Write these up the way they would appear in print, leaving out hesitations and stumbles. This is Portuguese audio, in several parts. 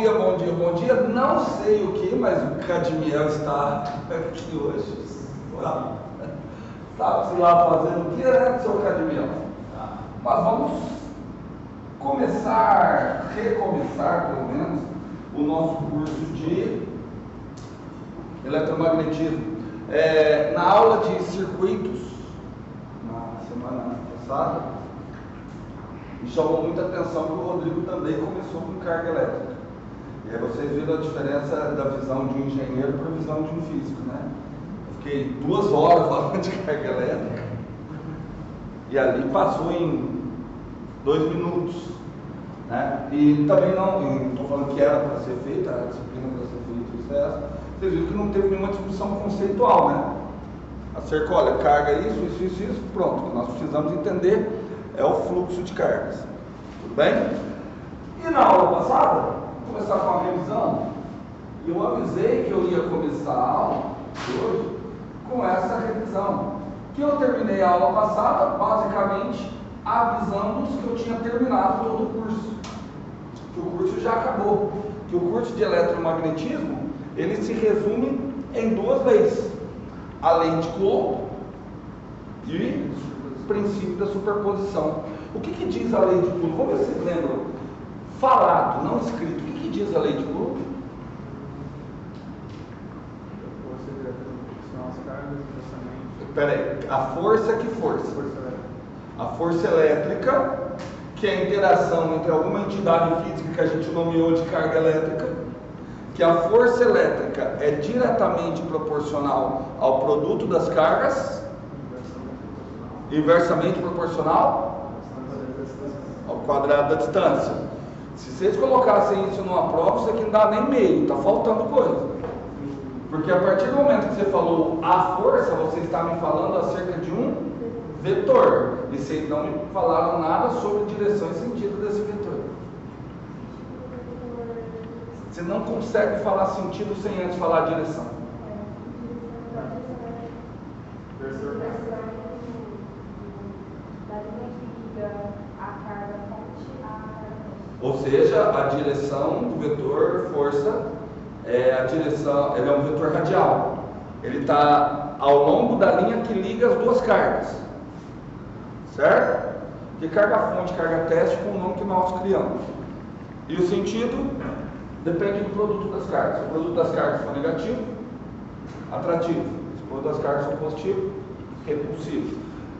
dia, bom dia, bom dia. Não sei o que, mas o Cadmiel está aqui hoje. Sabe-se lá fazendo o que, né, seu Cadmiel? Mas vamos recomeçar pelo menos, o nosso curso de eletromagnetismo. Na aula de circuitos, na semana passada, me chamou muita atenção que o Rodrigo também começou com carga elétrica. E aí vocês viram a diferença da visão de um engenheiro para a visão de um físico, né? Eu fiquei 2 horas falando de carga elétrica e ali passou em 2 minutos, né? E também não estou falando que era para ser feita, a disciplina para ser feita, isso é essa. Vocês viram que não teve nenhuma discussão conceitual, né? Acerca, olha, carga isso, pronto. O que nós precisamos entender é o fluxo de cargas. Tudo bem? E na aula passada, vou começar com a revisão. E eu avisei que eu ia começar a aula de hoje com essa revisão. Que eu terminei a aula passada, basicamente, avisando-os que eu tinha terminado todo o curso. Que o curso já acabou. Que o curso de eletromagnetismo, ele se resume em 2 leis. A lei de Coulomb e o princípio da superposição. O que diz a lei de Coulomb? Como vocês lembram? Falado, não escrito. O que diz a lei de Coulomb? Espera aí, a força, que força? A força elétrica, que é a interação entre alguma entidade física que a gente nomeou de carga elétrica, que a força elétrica é diretamente proporcional ao produto das cargas, inversamente proporcional ao quadrado da distância. Se vocês colocassem isso numa prova, isso aqui não dá nem meio, está faltando coisa. Porque a partir do momento que você falou a força, você está me falando acerca de um vetor. E vocês não me falaram nada sobre direção e sentido desse vetor. Você não consegue falar sentido sem antes falar direção. Ou seja, a direção do vetor força é a direção, ele é um vetor radial. Ele está ao longo da linha que liga as 2 cargas. Certo? De carga fonte, carga teste, com o nome que nós criamos. E o sentido depende do produto das cargas. Se o produto das cargas for negativo, atrativo. Se o produto das cargas for positivo, repulsivo.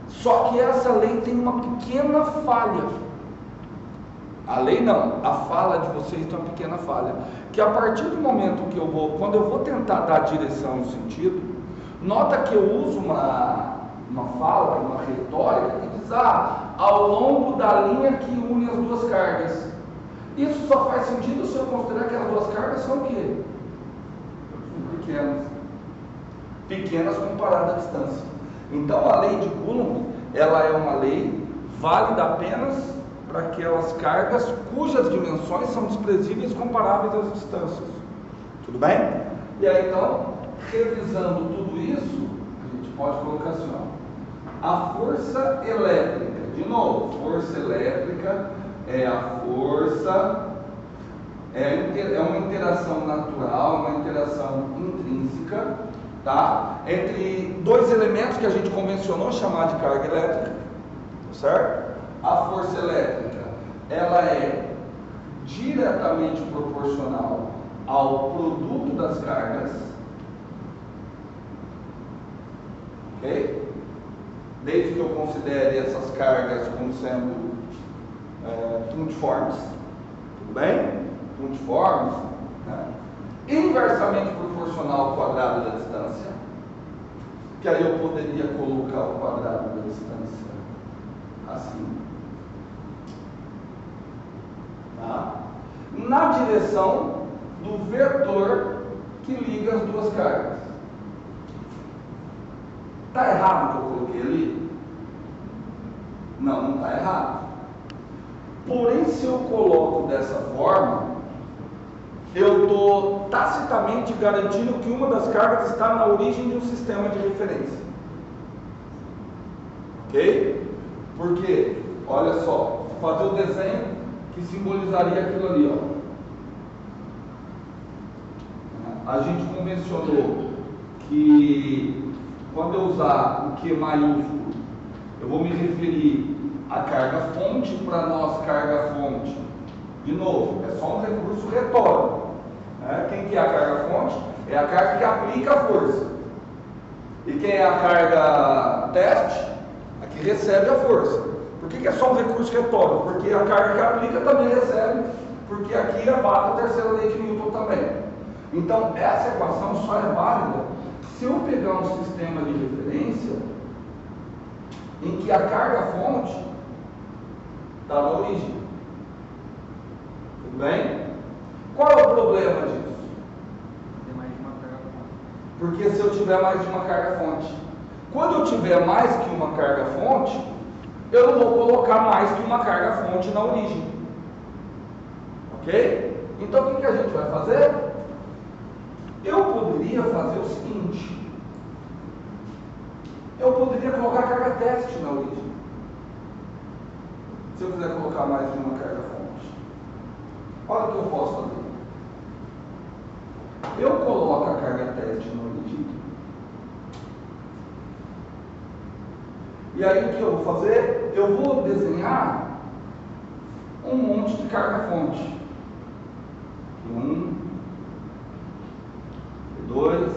Só que essa lei tem uma pequena falha. A lei não, a fala de vocês tem uma pequena falha. Que a partir do momento que quando eu vou tentar dar direção e sentido, nota que eu uso uma fala, uma retórica, que diz, ao longo da linha que une as 2 cargas. Isso só faz sentido se eu considerar que as 2 cargas são o quê? Pequenas comparadas à distância. Então a lei de Coulomb, ela é uma lei válida apenas para aquelas cargas cujas dimensões são desprezíveis comparáveis às distâncias. Tudo bem? E aí então, revisando tudo isso, a gente pode colocar assim, a força elétrica, de novo, força elétrica é a força, é uma interação natural, uma interação intrínseca, tá? Entre 2 elementos que a gente convencionou chamar de carga elétrica, certo? A força elétrica, ela é diretamente proporcional ao produto das cargas, ok? Desde que eu considere essas cargas como sendo puntiformes, tudo bem? Puntiformes, né? Inversamente proporcional ao quadrado da distância, que aí eu poderia colocar o quadrado da distância assim, tá? Na direção do vetor que liga as 2 cargas. Está errado o que eu coloquei ali? Não está errado. Porém, se eu coloco dessa forma, eu estou tacitamente garantindo que uma das cargas está na origem de um sistema de referência. Ok? Porque, olha só, vou fazer o desenho que simbolizaria aquilo ali, a gente convencionou que quando eu usar o Q maiúsculo, eu vou me referir à carga fonte, para nós carga fonte, de novo, é só um recurso retórico. Né? Quem que é a carga fonte? É a carga que aplica a força. E quem é a carga teste? A que recebe a força. Por que é só um recurso retórico? Porque a carga que aplica também recebe, porque aqui abate a terceira lei de Newton também. Então, essa equação só é válida se eu pegar um sistema de referência em que a carga fonte está na origem. Tudo bem? Qual é o problema disso? Tem mais de uma carga fonte. Porque se eu tiver mais de uma carga fonte, quando eu tiver mais que uma carga fonte, eu não vou colocar mais que uma carga fonte na origem. Ok? Então o que a gente vai fazer? Eu poderia fazer o seguinte: eu poderia colocar carga teste na origem. Se eu quiser colocar mais de uma carga fonte, olha o que eu posso fazer. Eu coloco a carga teste na origem. E aí o que eu vou fazer? Eu vou desenhar um monte de carga fonte. 1, 2,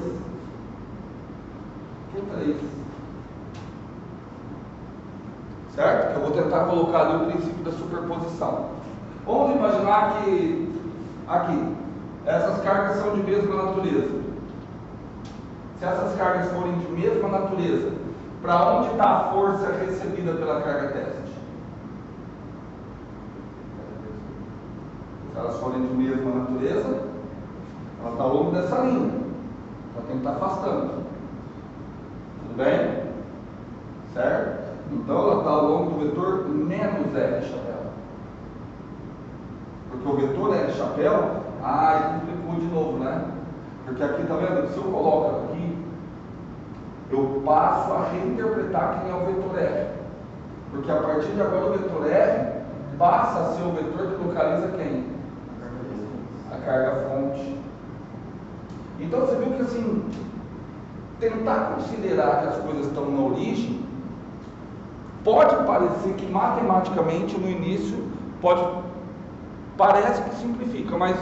3. Certo? Eu vou tentar colocar ali o princípio da superposição. Vamos imaginar que aqui, essas cargas são de mesma natureza. Se essas cargas forem de mesma natureza, para onde está a força recebida pela carga teste? Se elas forem de mesma natureza, ela está ao longo dessa linha. Ela tem que estar afastando. Tudo bem? Certo? Então ela está ao longo do vetor menos R chapéu. Porque o vetor R chapéu, complicou de novo, né? Porque aqui, tá vendo? Se eu coloco aqui, eu passo a reinterpretar quem é o vetor R. Porque a partir de agora o vetor R passa a ser o vetor que localiza quem? A carga fonte. Então você viu que assim, tentar considerar que as coisas estão na origem, pode parecer que matematicamente no início parece que simplifica, mas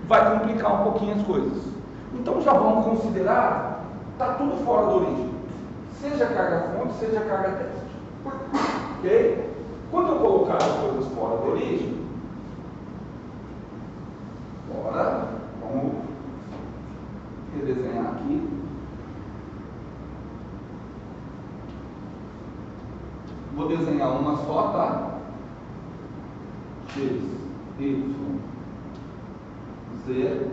vai complicar um pouquinho as coisas. Então já vamos considerar, está tudo fora da origem, seja carga fonte, seja carga teste. Ok? Quando eu colocar as coisas fora da origem, vamos redesenhar aqui. Vou desenhar uma só, tá? X, Y, Z.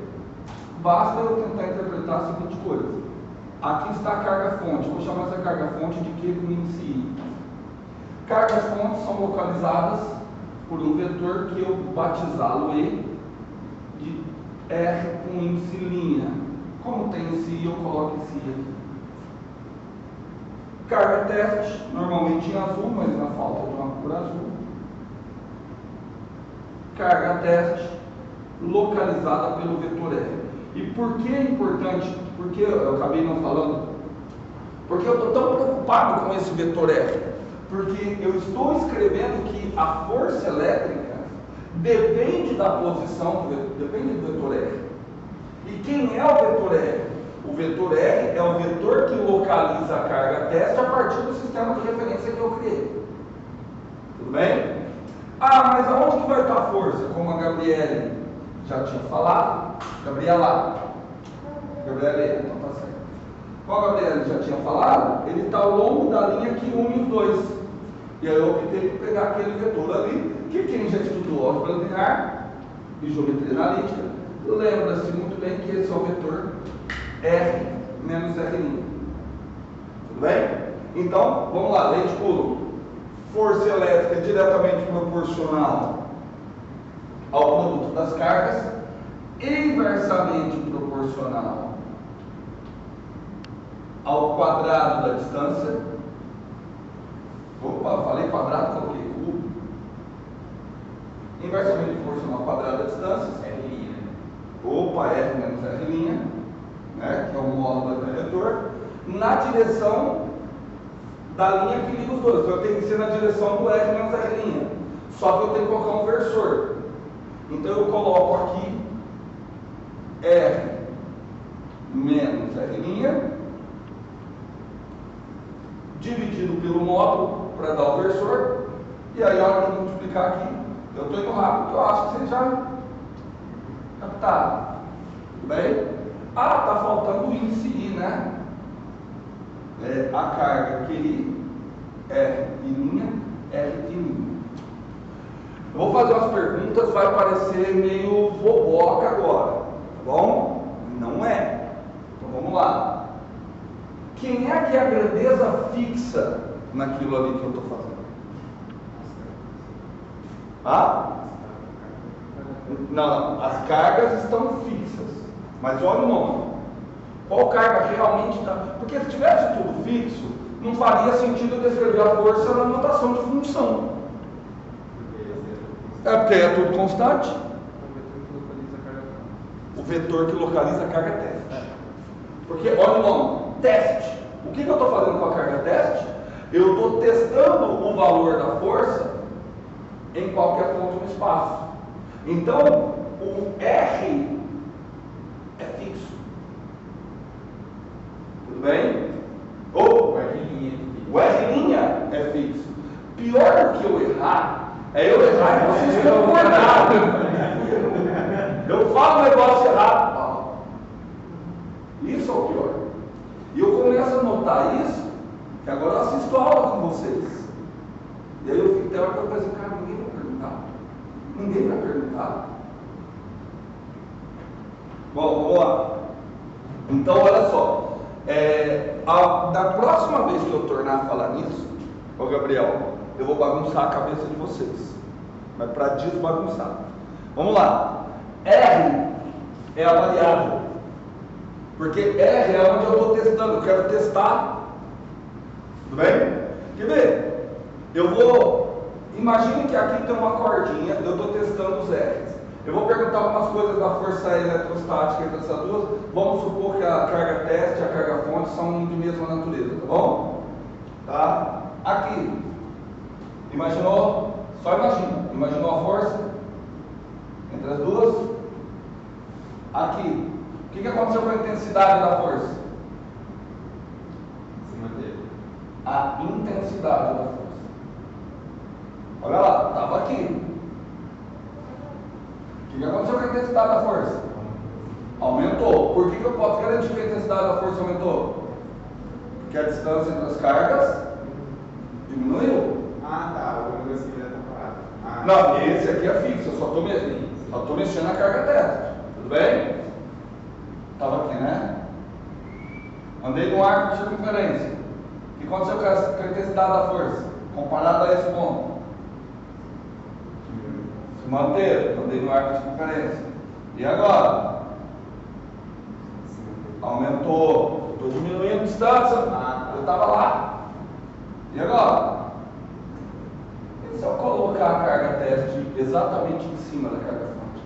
Basta eu tentar interpretar a seguinte coisa. Aqui está a carga fonte. Vou chamar essa carga fonte de Q com índice I. Cargas fontes são localizadas por um vetor que eu batizá-lo-ei de R com índice linha. Como tem esse I, eu coloco esse I aqui. Carga teste, normalmente em azul, mas na falta de uma cor azul. Carga teste, localizada pelo vetor R. E por que é importante? Porque eu acabei não falando. Porque eu estou tão preocupado com esse vetor R. Porque eu estou escrevendo que a força elétrica depende da posição, depende do vetor R. E quem é o vetor R? O vetor R é o vetor que localiza a carga teste a partir do sistema de referência que eu criei. Tudo bem? Mas aonde que vai estar a força? Como a Gabriele já tinha falado. Gabriela, então tá certo. Como a Gabriele já tinha falado, ele está ao longo da linha que une os dois. E aí eu optei por pegar aquele vetor ali, que quem já estudou álgebra linear e geometria analítica, lembra-se muito bem que esse é o vetor R menos R'. Tudo bem? Então, vamos lá, lei de Coulomb. Força elétrica diretamente proporcional ao produto das cargas, inversamente proporcional ao quadrado da distância. Opa, falei quadrado, coloquei cubo. Inversamente proporcional ao quadrado da distância. RI, né? Opa! opa, R menos R', né, que é o módulo do vetor, na direção da linha que liga os dois. Então eu tenho que ser na direção do R menos R'. Só que eu tenho que colocar um versor. Então eu coloco aqui R menos R', dividido pelo módulo para dar o versor. E aí, a hora de multiplicar aqui, eu estou indo rápido, que eu acho que vocês já captaram. Tudo bem? Ah, está faltando o índice I, né? A carga QI, R de linha, R de linha. Eu vou fazer umas perguntas, vai parecer meio boboca agora, tá bom? Não é. Então vamos lá. Quem é que é a grandeza fixa naquilo ali que eu estou fazendo? Ah? Não, as cargas estão fixas. Mas olha o nome. Qual carga realmente está? Porque se tivesse tudo fixo, não faria sentido eu descrever a força na notação de função. É porque é tudo constante. O vetor que localiza a carga teste. Porque olha o nome, teste. O que eu estou fazendo com a carga teste? Eu estou testando o valor da força em qualquer ponto no espaço. Então, o R é fixo. Tudo bem? Ou o R' é fixo. Pior do que eu errar, é eu errar e vocês concordarem. Eu falo um negócio errado. Isso é o pior. E eu começo a notar isso, que agora eu assisto a aula com vocês. E aí eu fico até a hora que eu penso, cara, ninguém vai perguntar. Ninguém vai perguntar. Bom, vamos lá. Então, olha só. Da próxima vez que eu tornar a falar nisso, ô Gabriel, eu vou bagunçar a cabeça de vocês. Mas para desbagunçar. Vamos lá. R é a variável. Porque R é onde eu estou testando. Eu quero testar. Tudo bem? Quer ver? Eu vou. Imagine que aqui tem uma cordinha. Eu estou testando os R's. Eu vou perguntar algumas coisas da força eletrostática entre essas duas. Vamos supor que a carga teste e a carga fonte são de mesma natureza, tá bom? Tá? Aqui. Imaginou? Só imagina. Imaginou a força entre as duas? Aqui. O que aconteceu com a intensidade da força? Se manteve. A intensidade da força. Olha lá, estava aqui. O que aconteceu com a intensidade da força? Aumentou. Por que eu posso garantir que a intensidade da força aumentou? Porque a distância entre as cargas diminuiu. Ah, tá. O negócio que já está parado. Não, esse aqui é fixo. Eu só estou mexendo na carga teste. Tudo bem? Estava aqui, né? Andei no arco de circunferência. O que aconteceu com a intensidade da força? Comparado a esse ponto. Se manteve. Andei no arco de circunferência. E agora? Aumentou. Estou diminuindo a distância. Eu estava lá. E agora? E se eu colocar a carga teste exatamente em cima da carga fonte?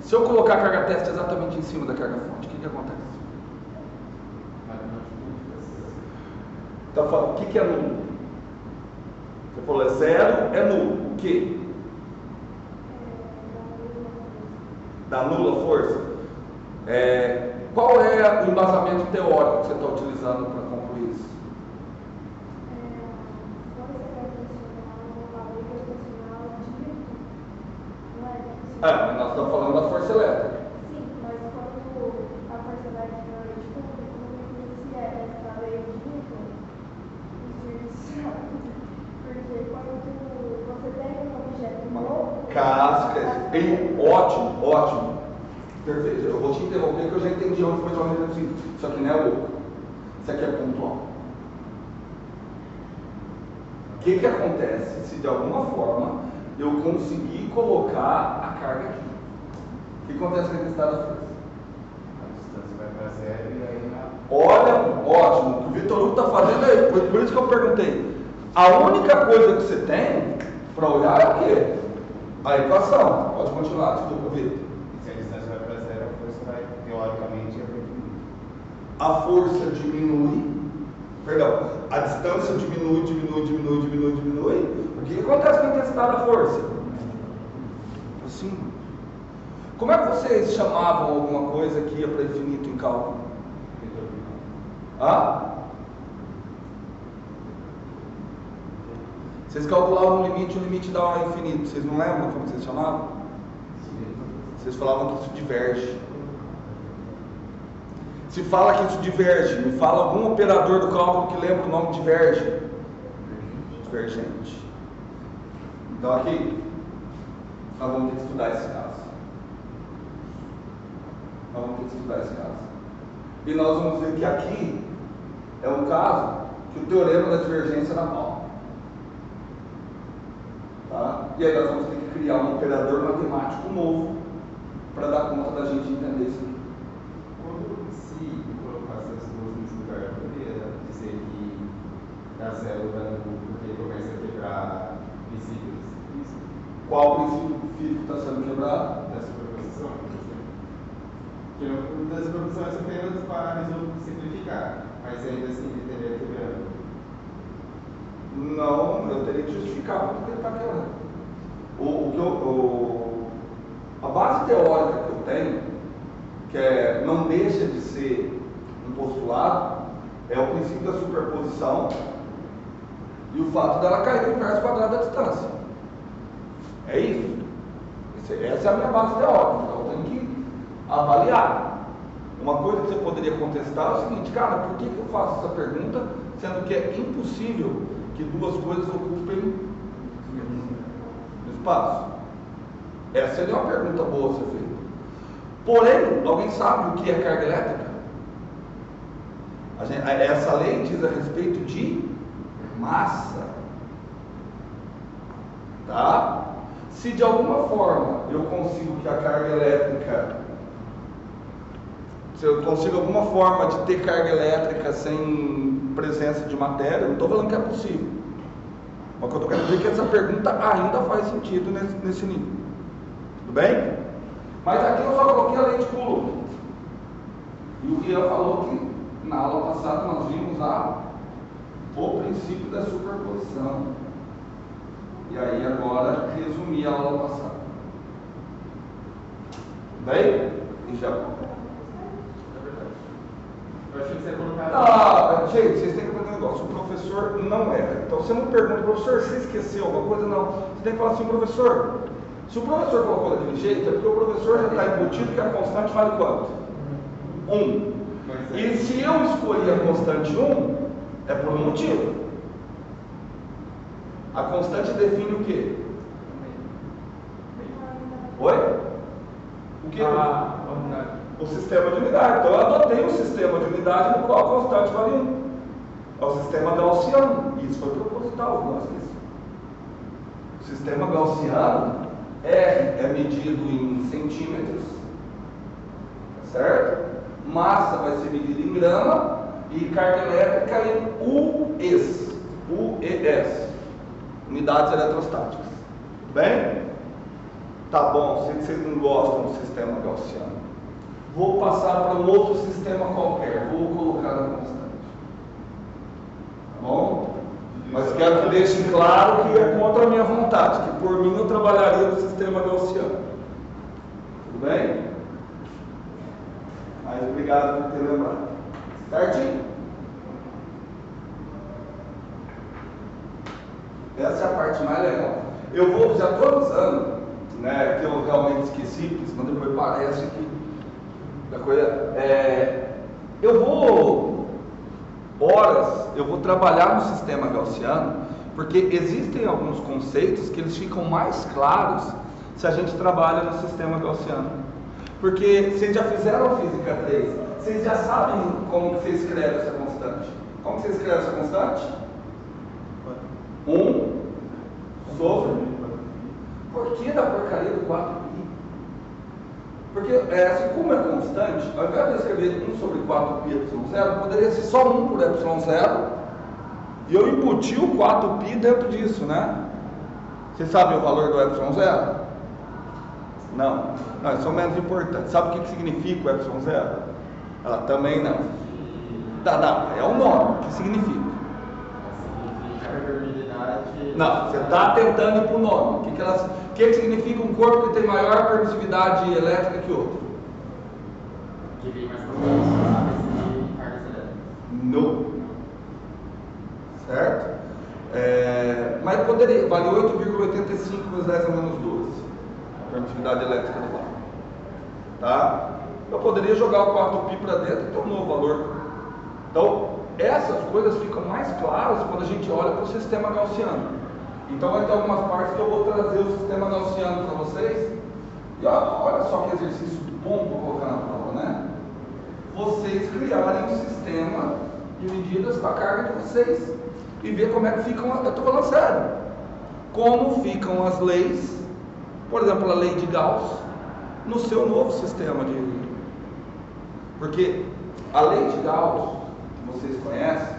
Se eu colocar a carga teste exatamente em cima da carga fonte, o que acontece? Então, fala, o que é nulo? Você falou, é zero, é nulo. O que? Da nula força? Qual é o embasamento teórico que você está utilizando para concluir isso? Mas nós estamos falando da força elétrica. Sim, mas quando a força elétrica é se essa lei de Newton, porque quando você pega um objeto novo. Casca, ótimo, ótimo. Perfeito. Eu vou te interromper porque eu já entendi onde foi sua raciocínio. Isso aqui não é louco. Isso aqui é pontual. O que acontece se de alguma forma eu conseguir colocar a carga aqui? O que acontece com a intensidade da força? A distância vai para zero e aí Olha, ótimo. O que o Vitor Hugo está fazendo é por isso que eu perguntei. A única coisa que você tem Para olhar é o quê? A equação. Pode continuar, desculpa, Vitor. E se a distância vai para zero, a força vai, teoricamente, diminuir. A força diminui, perdão, a distância diminui. O que acontece com a intensidade da força? Assim. Como é que vocês chamavam alguma coisa que ia para infinito em cálculo? Ah? Vocês calculavam o limite dava infinito. Vocês não lembram como vocês chamavam? Vocês falavam que isso diverge. Se fala que isso diverge, me fala algum operador do cálculo que lembra o nome diverge. Divergente. Então aqui, nós vamos ter que estudar esse caso. E nós vamos ver que aqui é um caso que o teorema da divergência dá pau. Tá? E aí nós vamos ter que criar um operador matemático novo para dar conta da gente entender isso aqui. Se colocar essas duas nesse lugar, poderia dizer que dá zero porque começa a quebrar princípios físicos? Qual princípio físico está sendo quebrado? Da superposição, por exemplo. Porque da superposição é apenas para simplificar, mas ainda assim ele teria quebrando. Não, eu teria que justificar porque ele está quebrando. A base teórica que eu tenho, que não deixa de ser um postulado, é o princípio da superposição e o fato dela cair no inverso quadrado da distância. É isso. Essa é a minha base teórica, então eu tenho que avaliar. Uma coisa que você poderia contestar é o seguinte: cara, por que eu faço essa pergunta, sendo que é impossível que duas coisas ocupem espaço? Essa seria uma pergunta boa a ser feita. Porém, alguém sabe o que é carga elétrica? Essa lei diz a respeito de massa. Tá? Se de alguma forma eu consigo que a carga elétrica, se eu consigo alguma forma de ter carga elétrica sem presença de matéria, eu não estou falando que é possível. Mas o que eu estou querendo dizer é que essa pergunta ainda faz sentido nesse nível. Tudo bem? Mas aqui eu só coloquei a lei de Coulomb. E o Rian falou que na aula passada nós vimos o princípio da superposição. E aí agora resumi a aula passada. Tudo bem? E já. Eu achei que você ia colocar. Gente, vocês têm que fazer um negócio. O professor não erra. Então você não pergunta, professor, você esqueceu alguma coisa? Não. Você tem que falar assim, professor. Se o professor colocou daquele jeito, é porque o professor já está embutido que a constante vale quanto? 1. E se eu escolhi a constante 1, é por um motivo. A constante define o quê? Oi? O que? O sistema de unidade. Então eu adotei um sistema de unidade no qual a constante vale 1. É o sistema gaussiano. Isso foi proposital, não esqueci. O sistema gaussiano é medido em centímetros, certo? Massa vai ser medida em grama e carga elétrica em UES, unidades eletrostáticas. Tudo bem? Tá bom, sei que vocês não gostam do sistema gaussiano. Vou passar para um outro sistema qualquer, vou colocar a constante. Tá bom? Mas quero que deixem claro que é contra a minha vontade, que por mim eu trabalharia no sistema gaussiano. Tudo bem? Mas obrigado por ter lembrado. Certinho? Essa é a parte mais legal. Eu vou, já estou avisando, né, que eu realmente esqueci, porque senão depois parece que a coisa. Eu vou trabalhar no sistema gaussiano, porque existem alguns conceitos que eles ficam mais claros se a gente trabalha no sistema gaussiano. Porque vocês já fizeram física 3, vocês já sabem como que você escreve essa constante. Como que você escreve essa constante? 1 sobre. Por que da porcaria do 4π? Porque, assim como é constante, ao invés de eu escrever 1 sobre 4πy0, poderia ser só 1 por y0, e eu embuti o 4π dentro disso, né? Vocês sabem o valor do ε0? Não. Não, isso é o menos importante. Sabe o que significa o ε0? Ela também não. Não, é o nome. O que significa? Significa permeabilidade. Não, você está tentando ir para o nome. O que significa um corpo que tem maior permissividade elétrica que outro? Que vem mais proporcionais e cargas elétricas. Não. Certo? Mas poderia, vale 8,85 vezes 10 a menos 12. A permissividade elétrica do ar. Tá? Eu poderia jogar o 4π para dentro e ter um novo valor. Então, essas coisas ficam mais claras quando a gente olha para o sistema gaussiano. Então, vai ter algumas partes que eu vou trazer o sistema gaussiano para vocês. E olha só que exercício bom para colocar na prova, né? Vocês criarem um sistema de medidas para a carga de vocês e ver como é que ficam, eu estou falando sério, como ficam as leis, por exemplo, a lei de Gauss, no seu novo sistema de... Porque a lei de Gauss, que vocês conhecem,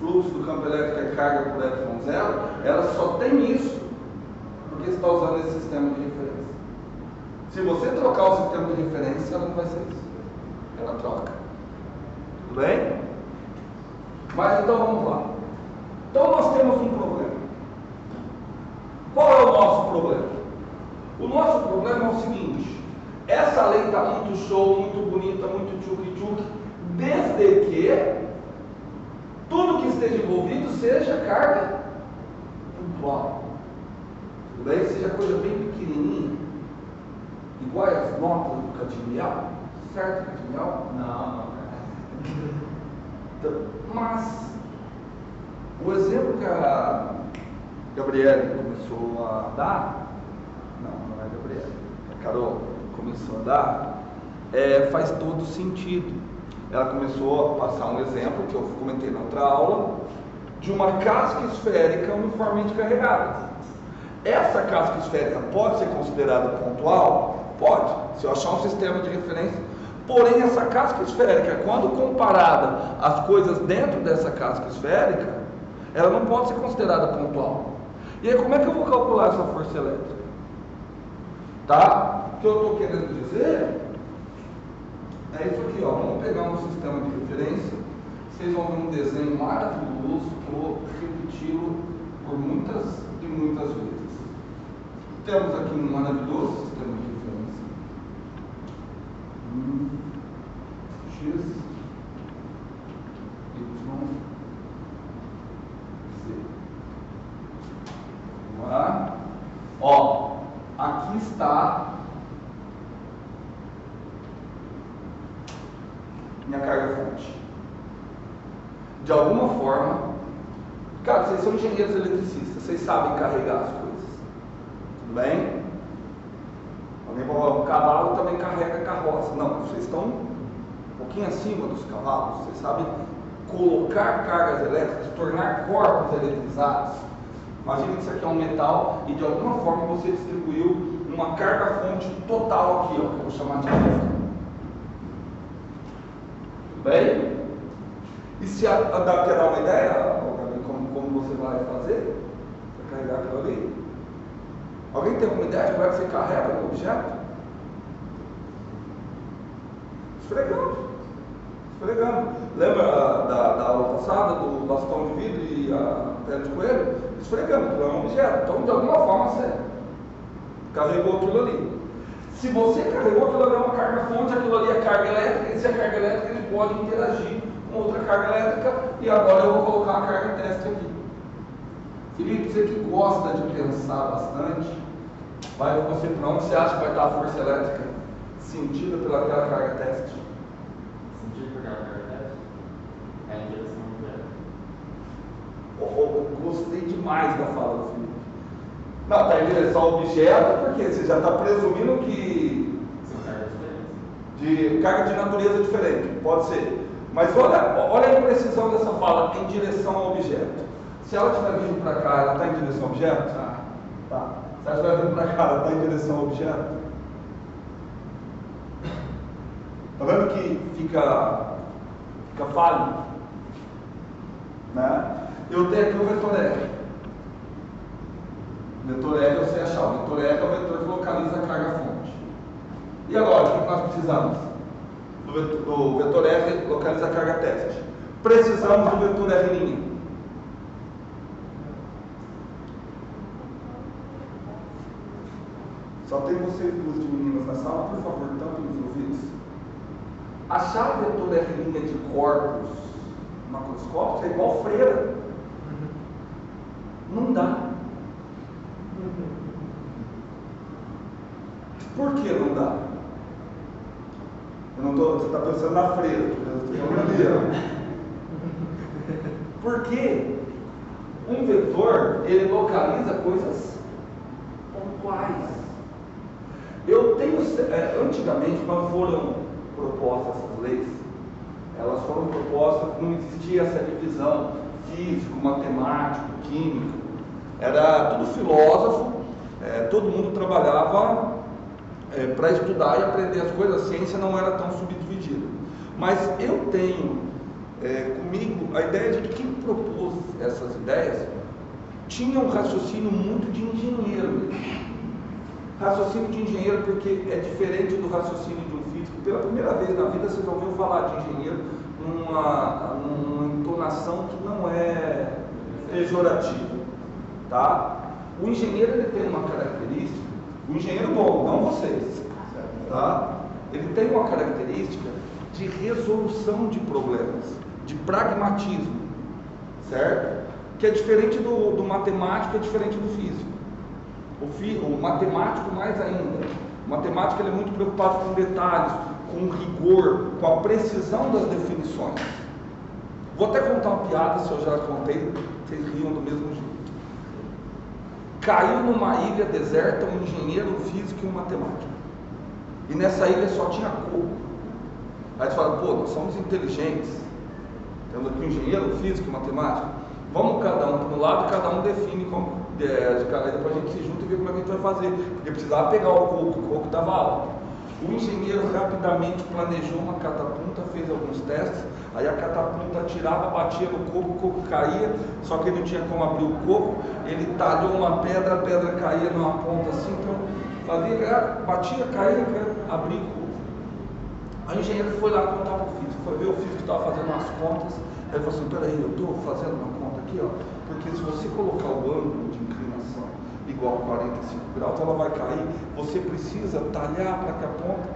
fluxo do campo elétrico é carga por ε0, ela só tem isso porque você está usando esse sistema de referência. Se você trocar o sistema de referência, ela não vai ser isso. Ela troca. Tudo bem? Mas então vamos lá. Então nós temos um problema. Qual é o nosso problema? O nosso problema é o seguinte: essa lei está muito show, muito bonita, muito tchuc-tchuc, desde que tudo que esteja envolvido seja carga pontual. Tudo bem? Seja coisa bem pequenininha, igual as notas do Catinial, certo, Catinial? Não. Mas o exemplo que a Gabriele começou a dar, não é a Gabriele, a Carol começou a dar, faz todo sentido. Ela começou a passar um exemplo que eu comentei na outra aula, de uma casca esférica uniformemente carregada. Essa casca esférica pode ser considerada pontual? Pode, se eu achar um sistema de referência. Porém, essa casca esférica, quando comparada às coisas dentro dessa casca esférica, ela não pode ser considerada pontual. E aí, como é que eu vou calcular essa força elétrica? Tá? O que eu estou querendo dizer é isso aqui, ó. Vamos pegar um sistema de referência. Vocês vão ver um desenho maravilhoso, vou repeti-lo por muitas e muitas vezes. Temos aqui um maravilhoso sistema de referência. X, Y, Z. Vamos lá. Ó, aqui está minha carga fonte. De alguma forma, cara, vocês são engenheiros eletricistas, vocês sabem carregar as coisas. Tudo bem? Alguém falou, o cavalo também carrega carroça. Não, vocês estão um pouquinho acima dos cavalos. Vocês sabem colocar cargas elétricas, tornar corpos eletrizados. Imagina que isso aqui é um metal e de alguma forma você distribuiu uma carga fonte total aqui, ó, que eu vou chamar de elétrica. Tudo bem? E se quer dar uma ideia, como você vai fazer para carregar aquilo ali? Alguém tem alguma ideia de como é que você carrega o objeto? Esfregando. Lembra da aula passada do bastão de vidro e a pele de coelho? Esfregando, aquilo é um objeto. Então, de alguma forma, você carregou aquilo ali. Se você carregou aquilo ali é uma carga fonte, aquilo ali é carga elétrica, e se é carga elétrica, ele pode interagir com outra carga elétrica, e agora eu vou colocar uma carga teste aqui. Felipe, você que gosta de pensar bastante, vai você para onde você acha que vai estar a força elétrica sentida pelaquela carga teste? Sentido por aquela carga teste? É em direção ao objeto. Gostei demais da fala do Felipe. Não, está em direção ao objeto, porque você já está presumindo que São cargas diferentes. de carga de natureza diferente, pode ser. Mas olha a imprecisão dessa fala, em direção ao objeto. Se ela estiver vindo para cá, ela está em direção ao objeto? Tá. Se ela estiver vindo para cá, ela está em direção ao objeto? Está vendo que fica falho? Né? Eu tenho aqui o vetor R. Vetor R eu sei achar. O vetor R é o vetor que localiza a carga-fonte. E agora, o que nós precisamos? Do vetor R localiza a carga-teste. Precisamos do vetor R'. Só tem vocês duas de meninas na sala, por favor, tampem os ouvidos. Achar vetor R' de corpos macroscópicos é igual freira. Não dá. Por que não dá? Eu não tô, você está pensando na freira, eu estou falando ali. Porque um vetor, ele localiza coisas pontuais. Eu tenho, antigamente, quando foram propostas essas leis, elas foram propostas, não existia essa divisão, físico, matemático, químico, era tudo filósofo, todo mundo trabalhava para estudar e aprender as coisas, a ciência não era tão subdividida. Mas eu tenho comigo a ideia de que quem propôs essas ideias tinha um raciocínio muito de engenheiro. Raciocínio de engenheiro, porque é diferente do raciocínio de um físico. Pela primeira vez na vida você já ouviu falar de engenheiro numa entonação que não é pejorativa, tá? O engenheiro, ele tem uma característica, o engenheiro bom, não vocês, tá? Ele tem uma característica de resolução de problemas, de pragmatismo, certo? Que é diferente do matemático, é diferente do físico. O matemático mais ainda. O matemático, ele é muito preocupado com detalhes, com rigor, com a precisão das definições. Vou até contar uma piada, se eu já contei, vocês riam do mesmo jeito. Caiu numa ilha deserta um engenheiro, um físico e um matemático. E nessa ilha só tinha coco. Aí você fala, pô, nós somos inteligentes. Temos aqui um engenheiro, um físico e um matemático. Vamos cada um para um lado, cada um define como. Depois a gente se junta e vê como é que a gente vai fazer. Porque precisava pegar o coco estava alto. O engenheiro rapidamente planejou uma catapulta, fez alguns testes. Aí a catapulta atirava, batia no coco, o coco caía. Só que ele não tinha como abrir o coco. Ele talhou uma pedra, a pedra caía numa ponta assim. Então fazia, batia, caía, abria o coco. Aí o engenheiro foi lá contar para o físico. Foi ver o físico que estava fazendo as contas. Aí ele falou assim: peraí, eu estou fazendo uma conta aqui, ó. Porque se você colocar o ângulo de inclinação igual a 45 graus, ela vai cair. Você precisa talhar para que a ponta.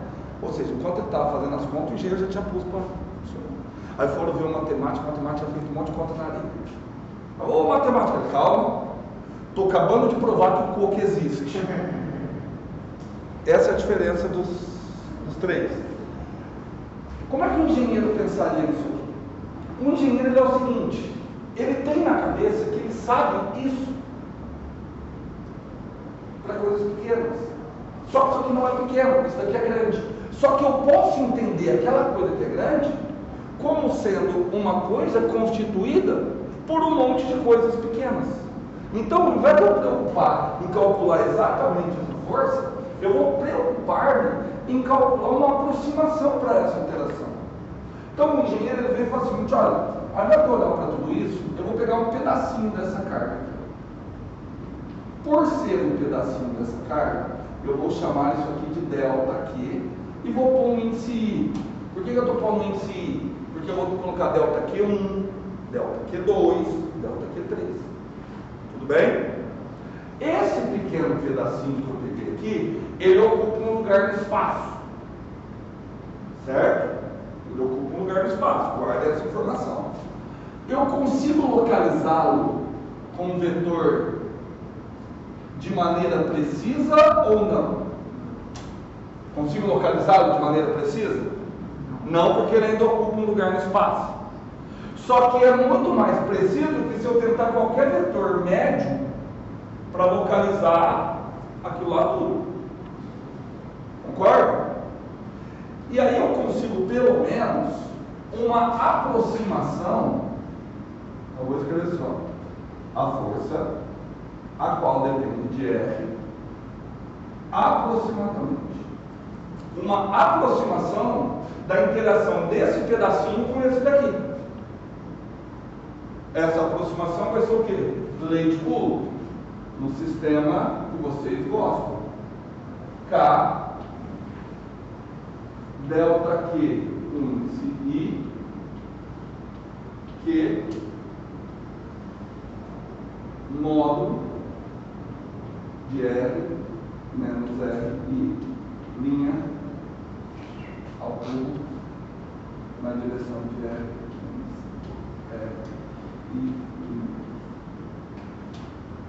Ou seja, enquanto ele estava fazendo as contas, o engenheiro já tinha posto para funcionar. Aí foram ver o matemático tinha feito um monte de conta na areia. Ô matemática, calma, estou acabando de provar que o coco existe. Essa é a diferença dos três. Como é que o engenheiro pensaria nisso aqui? O engenheiro, ele é o seguinte: ele tem na cabeça que ele sabe isso para coisas pequenas. Só que isso aqui não é pequeno, isso daqui é grande. Só que eu posso entender aquela coisa que é grande como sendo uma coisa constituída por um monte de coisas pequenas. Então, ao invés de eu preocupar em calcular exatamente essa força, eu vou preocupar em calcular uma aproximação para essa interação. Então, o engenheiro, ele vem e fala o seguinte: olha, ao invés de eu olhar para tudo isso, eu vou pegar um pedacinho dessa carga. Por ser um pedacinho dessa carga, eu vou chamar isso aqui de ΔQ e vou pôr um índice I. Por que eu estou pondo um índice I? Porque eu vou colocar ΔQ1, ΔQ2, ΔQ3. Tudo bem? Esse pequeno pedacinho que eu peguei aqui, ele ocupa um lugar no espaço. Certo? Ele ocupa um lugar no espaço. Guarda essa informação. Eu consigo localizá-lo com um vetor de maneira precisa ou não? Consigo localizá-lo de maneira precisa? Não, porque ele ainda ocupa um lugar no espaço. Só que é muito mais preciso que se eu tentar qualquer vetor médio para localizar aquilo lá tudo. Concorda? E aí eu consigo pelo menos uma aproximação. Eu vou escrever só: a força, a qual depende de F, aproximadamente. Uma aproximação da interação desse pedacinho com esse daqui. Essa aproximação vai ser o quê? Lei de Coulomb. Não sistema que vocês gostam. K, delta Q, índice I, Q, módulo de R menos R I, linha ao cubo na direção de R I.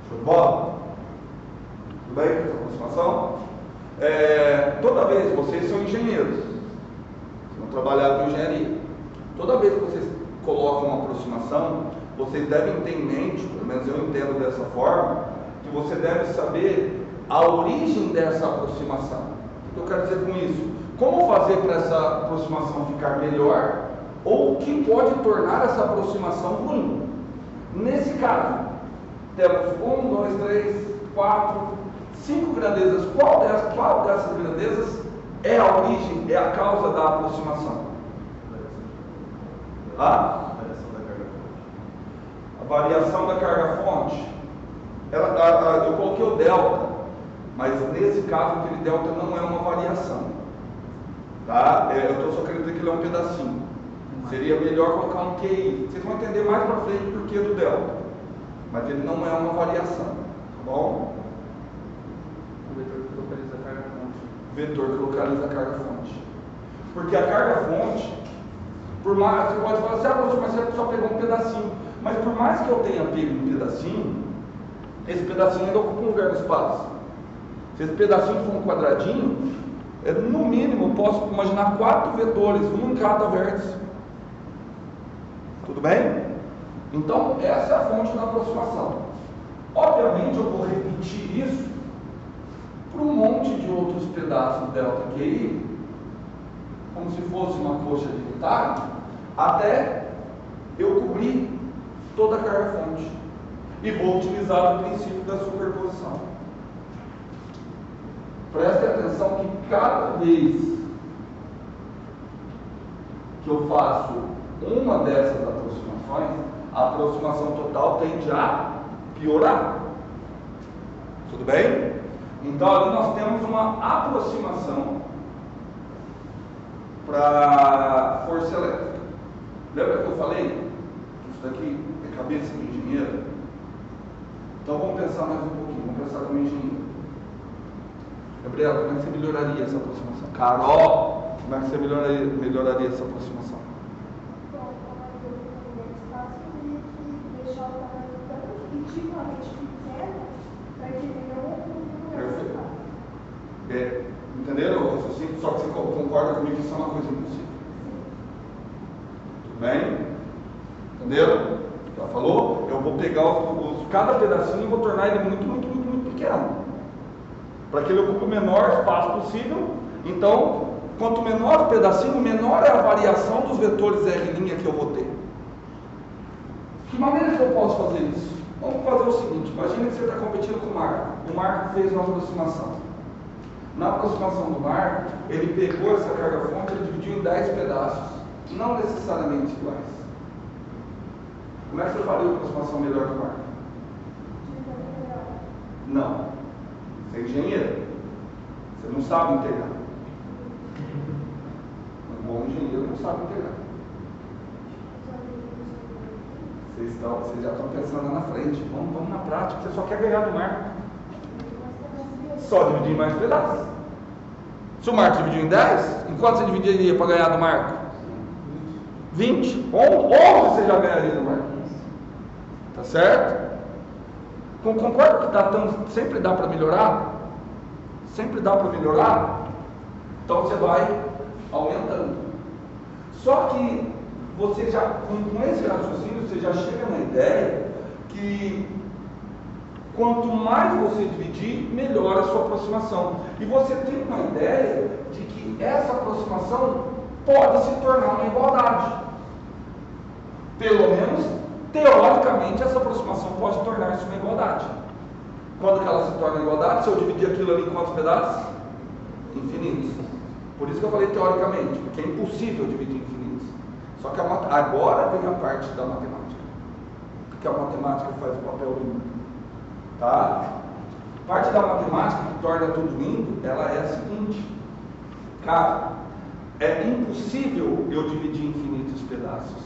Show de bola? Tudo bem com essa aproximação? Toda vez, vocês são engenheiros, vão trabalhar com engenharia. Toda vez que vocês colocam uma aproximação, vocês devem ter em mente, pelo menos eu entendo dessa forma, que você deve saber a origem dessa aproximação. O que eu quero dizer com isso? Como fazer para essa aproximação ficar melhor, ou o que pode tornar essa aproximação ruim. Nesse caso, temos 1, 2, 3, 4, 5 grandezas. Qual dessas grandezas é a origem, é a causa da aproximação? A variação da carga-fonte. Eu coloquei o delta, mas nesse caso aquele delta não é uma variação. Tá? Eu estou só querendo dizer que ele é um pedacinho. Seria melhor colocar um QI. Vocês vão entender mais para frente por que do delta. Mas ele não é uma variação. Tá bom? O vetor que localiza a carga-fonte. Vetor que localiza a carga-fonte. Porque a carga-fonte, por mais, você pode falar assim, mas você só pegou um pedacinho. Mas por mais que eu tenha pego um pedacinho, esse pedacinho ainda ocupa um lugar no espaço. Se esse pedacinho for um quadradinho, no mínimo eu posso imaginar 4 vetores, um em cada vértice. Tudo bem? Então, essa é a fonte da aproximação. Obviamente, eu vou repetir isso para um monte de outros pedaços delta QI, como se fosse uma coxa de retalho, até eu cobrir toda a carga-fonte. E vou utilizar o princípio da superposição. Preste atenção que cada vez que eu faço uma dessas aproximações, a aproximação total tende a piorar. Tudo bem? Então ali nós temos uma aproximação para força elétrica. Lembra que eu falei que isso daqui é cabeça do engenheiro? Então vamos pensar mais um pouquinho, vamos pensar como engenheiro. Gabriela, como é que você melhoraria essa aproximação? Carol, como é que você melhoraria essa aproximação? Então, como eu tenho espaço, eu teria que deixar o tamanho tão intimamente pequeno para que ele não ocupe o espaço. Entenderam o raciocínio? Só que você concorda comigo que isso é uma coisa impossível. Tudo bem? Entenderam? Já falou? Eu vou pegar cada pedacinho e vou tornar ele muito pequeno, para que ele ocupe o menor espaço possível. Então, quanto menor o pedacinho, menor é a variação dos vetores R' que eu vou ter. De que maneira que eu posso fazer isso? Vamos fazer o seguinte: imagine que você está competindo com o Marco. O Marco fez uma aproximação. Na aproximação do Marco, ele pegou essa carga-fonte e dividiu em 10 pedaços, não necessariamente iguais. Como é que você faria uma aproximação melhor do Marco? Não. Você é engenheiro. Você não sabe integrar. Um bom engenheiro não sabe integrar. Vocês já estão pensando lá na frente. Vamos na prática. Você só quer ganhar do Marco. Só dividir em mais pedaços. Se o Marco dividiu em 10, em quanto você dividiria para ganhar do Marco? 20. 11 você já ganharia do Marco. Tá certo? Concorda que sempre dá para melhorar? Sempre dá para melhorar? Então você vai aumentando. Só que você já, com esse raciocínio, você já chega na ideia que quanto mais você dividir, melhor a sua aproximação. E você tem uma ideia de que essa aproximação pode se tornar uma igualdade. Pelo menos, teoricamente, essa aproximação pode tornar-se uma igualdade. Quando que ela se torna igualdade? Se eu dividir aquilo ali em quantos pedaços? Infinitos. Por isso que eu falei teoricamente, porque é impossível dividir em infinitos. Só que agora vem a parte da matemática. Porque a matemática faz o papel do número. Tá? Parte da matemática que torna tudo lindo, ela é a seguinte: cara, é impossível eu dividir em infinitos pedaços.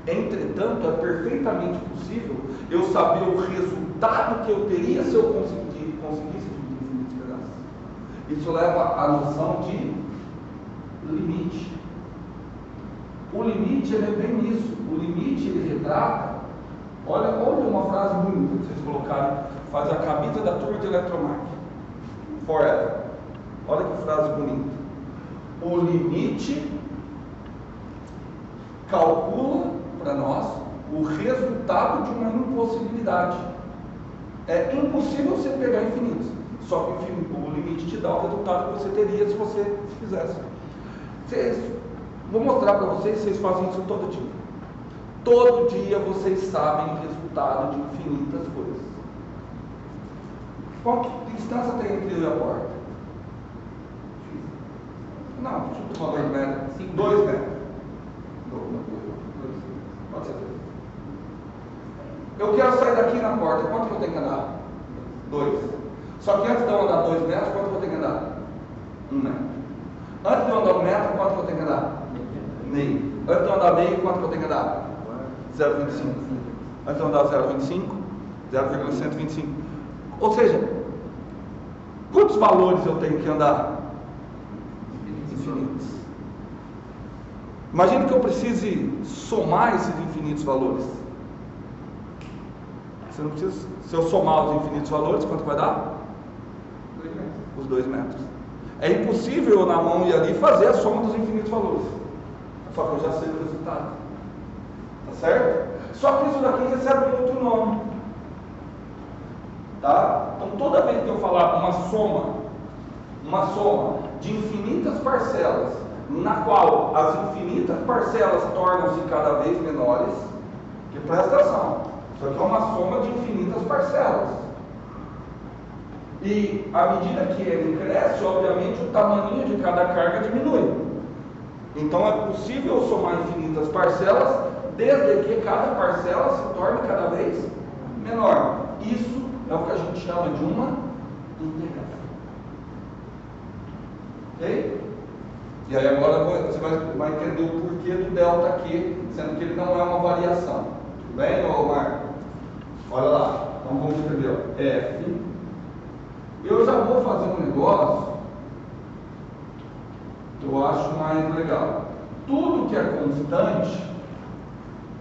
Entretanto, é perfeitamente possível eu saber o resultado que eu teria se eu conseguisse dividir em infinitos pedaços. Isso leva à noção de limite. O limite, ele é bem isso. O limite, ele retrata. Olha uma frase bonita que vocês colocaram. Faz a camisa da turma de eletromáquina. Forever. Olha que frase bonita. O limite calcula para nós o resultado de uma impossibilidade. É impossível você pegar infinitos. Só que o limite te dá o resultado que você teria se você fizesse. Vou mostrar para vocês, vocês fazem isso todo dia. Todo dia vocês sabem o resultado de infinitas coisas. Qual que distância tem entre eu e a porta? Não, chuta uma 2 metros. 2 metros. Pode ser. Eu quero sair daqui na porta, quanto que eu tenho que andar? 2. Só que antes de eu andar 2 metros, quanto que eu tenho que andar? 1 metro. Antes de eu andar 1 metro, quanto que eu tenho que andar? Meio. Antes de eu andar meio, quanto que eu tenho que andar? 0,25. Antes de eu andar 0,25, 0,125. Ou seja, quantos valores eu tenho que andar? Infinitos. Imagina que eu precise somar esses infinitos valores. Você não precisa. Se eu somar os infinitos valores, quanto vai dar? 2 metros. Os 2 metros. É impossível eu na mão ir ali fazer a soma dos infinitos valores. Só que eu já sei o resultado. Tá certo? Só que isso daqui recebe um outro nome. Tá? Então toda vez que eu falar uma soma de infinitas parcelas, na qual as infinitas parcelas tornam-se cada vez menores, que presta atenção, isso aqui é uma soma de infinitas parcelas. E à medida que ele cresce, obviamente o tamanho de cada carga diminui. Então é possível eu somar infinitas parcelas, desde que cada parcela se torne cada vez menor. Isso é o que a gente chama de uma integração. Ok? E aí agora você vai entender o porquê do delta aqui, sendo que ele não é uma variação. Tudo bem, ô Marco? Olha lá. Então vamos escrever, ó, F. Eu já vou fazer um negócio que eu acho mais legal. Tudo que é constante,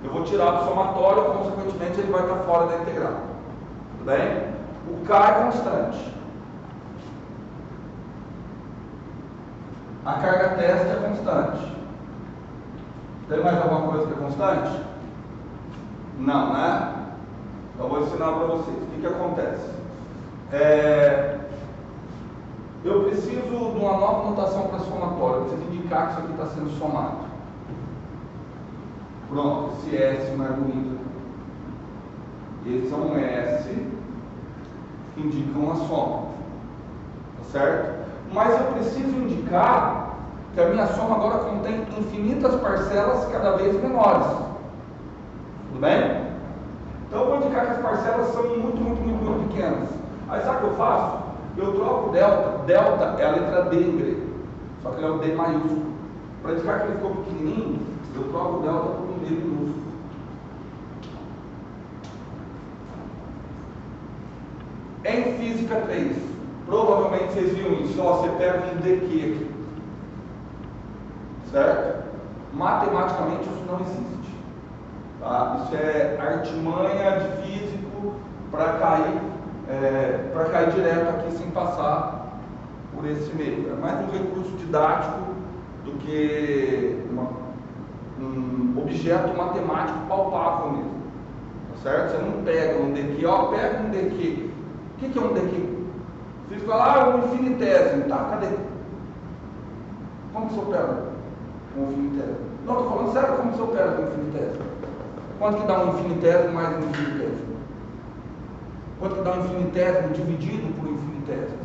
eu vou tirar do somatório, consequentemente ele vai estar fora da integral. Tudo bem? O K é constante. A carga testa é constante. Tem mais alguma coisa que é constante? Não, né? Eu vou ensinar para vocês. O que acontece? Eu preciso de uma nova notação para somatório. Eu preciso indicar que isso aqui está sendo somado. Pronto, esse S mais bonito. Esse é um S que indica uma soma. Tá certo? Mas eu preciso indicar que a minha soma agora contém infinitas parcelas cada vez menores. Tudo bem? Então eu vou indicar que as parcelas são muito pequenas. Aí sabe o que eu faço? Eu troco delta. Delta é a letra D em grego. Só que ele é o D maiúsculo. Para indicar que ele ficou pequenininho, eu troco delta por um D minúsculo. Em física 3, provavelmente vocês viram isso. Ó, você pega um dq aqui. Certo? Matematicamente isso não existe. Tá? Isso é artimanha de físico para cair direto aqui sem passar por esse meio. É mais um recurso didático do que um objeto matemático palpável mesmo. Tá certo? Você não pega um dq, ó, pega um dq. O que é um dq? Vocês falam, um infinitésimo. Tá, cadê? Como que você opera com um infinitésimo? Não, estou falando sério, como que você opera com um infinitésimo? Quanto que dá um infinitésimo mais um infinitésimo? Quanto que dá um infinitésimo dividido por um infinitésimo?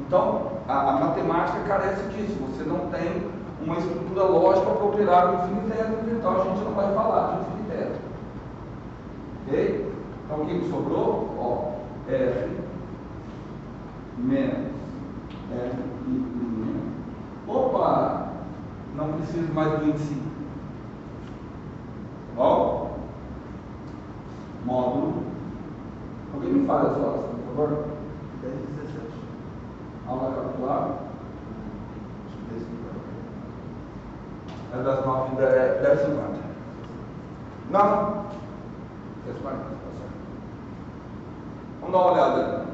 Então, a matemática carece disso. Você não tem uma estrutura lógica para operar com infinitésimo, então a gente não vai falar de infinitésimo. Ok? Então, o que sobrou? Ó, F precise mais do em si. Bom? Módulo. Alguém me fala as horas, por favor? 10h17. Aula capitular. Acho que 10h50. É das 9h, 10h50. Não. 10h40, tá certo. Vamos dar uma olhada ali.